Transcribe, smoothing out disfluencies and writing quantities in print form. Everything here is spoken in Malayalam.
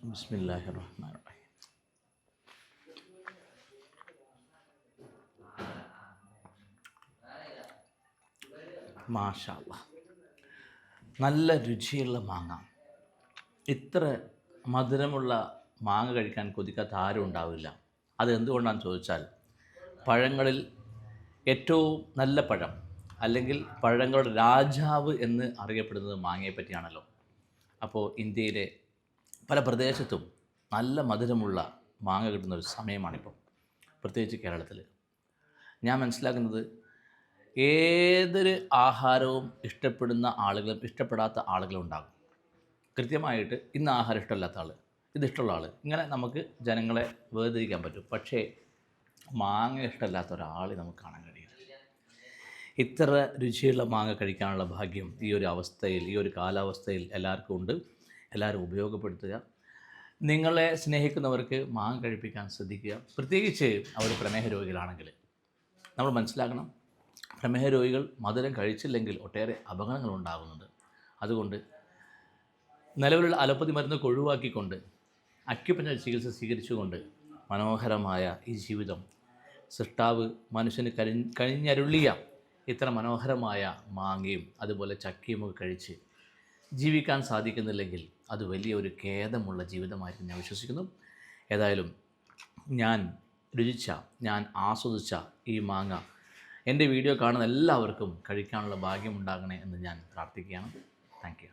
ബിസ്മില്ലാഹിർ റഹ്മാനിർ റഹീം. മാഷാ അല്ലാഹ്, നല്ല രുചിയുള്ള മാങ്ങ. ഇത്ര മധുരമുള്ള മാങ്ങ കഴിക്കാൻ കൊതിക്കാത്ത ആരും ഉണ്ടാവില്ല. അതെന്തുകൊണ്ടാണെന്ന് ചോദിച്ചാൽ, പഴങ്ങളിൽ ഏറ്റവും നല്ല പഴം അല്ലെങ്കിൽ പഴങ്ങളുടെ രാജാവ് എന്ന് അറിയപ്പെടുന്നത് മാങ്ങയെ പറ്റിയാണല്ലോ. അപ്പോൾ ഇന്ത്യയിലെ പല പ്രദേശത്തും നല്ല മധുരമുള്ള മാങ്ങ കിട്ടുന്ന ഒരു സമയമാണിപ്പോൾ, പ്രത്യേകിച്ച് കേരളത്തിൽ. ഞാൻ മനസ്സിലാക്കുന്നത്, ഏതൊരു ആഹാരവും ഇഷ്ടപ്പെടുന്ന ആളുകളും ഇഷ്ടപ്പെടാത്ത ആളുകളും ഉണ്ടാകും. കൃത്യമായിട്ട് ഇന്ന് ആഹാരം ഇഷ്ടമില്ലാത്ത ആൾ, ഇതിഷ്ടമുള്ള ആൾ, ഇങ്ങനെ നമുക്ക് ജനങ്ങളെ വേർതിരിക്കാൻ പറ്റും. പക്ഷേ മാങ്ങ ഇഷ്ടമില്ലാത്ത ഒരാളെ നമുക്ക് കാണാൻ കഴിയില്ല. ഇത്ര രുചിയുള്ള മാങ്ങ കഴിക്കാനുള്ള ഭാഗ്യം ഈ ഒരു അവസ്ഥയിൽ, ഈ ഒരു കാലാവസ്ഥയിൽ എല്ലാവർക്കും ഉണ്ട്. എല്ലാവരും ഉപയോഗപ്പെടുത്തുക. നിങ്ങളെ സ്നേഹിക്കുന്നവർക്ക് മാങ്ങ കഴിപ്പിക്കാൻ ശ്രദ്ധിക്കുക. പ്രത്യേകിച്ച് അവർ പ്രമേഹ രോഗികളാണെങ്കിൽ നമ്മൾ മനസ്സിലാക്കണം, പ്രമേഹ രോഗികൾ മധുരം കഴിച്ചില്ലെങ്കിൽ ഒട്ടേറെ അപകടങ്ങൾ ഉണ്ടാകുന്നുണ്ട്. അതുകൊണ്ട് നിലവിലുള്ള അലോപ്പതി മരുന്നൊക്കെ ഒഴിവാക്കിക്കൊണ്ട് അക്യുപഞ്ചർ ചികിത്സ സ്വീകരിച്ചുകൊണ്ട് മനോഹരമായ ഈ ജീവിതം സൃഷ്ടാവ് മനുഷ്യന് കഴിഞ്ഞരുളിയ ഇത്ര മനോഹരമായ മാങ്ങയും അതുപോലെ ചക്കയുമൊക്കെ കഴിച്ച് ജീവിക്കാൻ സാധിക്കുന്നില്ലെങ്കിൽ അത് വലിയൊരു ഖേദമുള്ള ജീവിതമായിരിക്കും ഞാൻ വിശ്വസിക്കുന്നു. ഏതായാലും ഞാൻ രുചിച്ച, ഞാൻ ആസ്വദിച്ച ഈ മാങ്ങ എൻ്റെ വീഡിയോ കാണുന്ന എല്ലാവർക്കും കഴിക്കാനുള്ള ഭാഗ്യമുണ്ടാകണേ എന്ന് ഞാൻ പ്രാർത്ഥിക്കുകയാണ്. Thank you.